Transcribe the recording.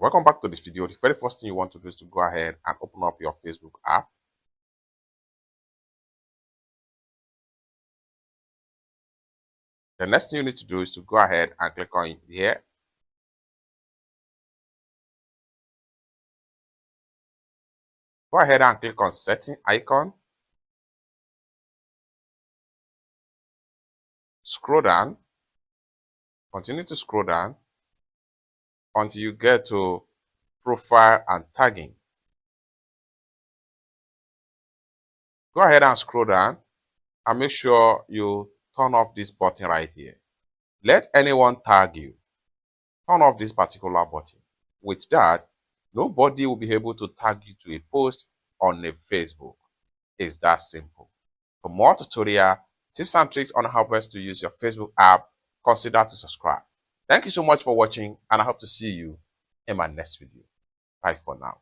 Welcome back to this video. The very first thing you want to do is to go ahead and open up your Facebook app. The next thing you need to do is to go ahead and click on here. Go ahead and click on setting icon. Scroll down. Continue to scroll down until you get to profile and tagging. Go ahead and scroll down and make sure you turn off this button right here. Let anyone tag you. Turn off this particular button. With that, nobody will be able to tag you to a post on a Facebook. It's that simple. For more tutorial tips and tricks on how best to use your Facebook app, consider to subscribe. Thank you so much for watching, and I hope to see you in my next video. Bye for now.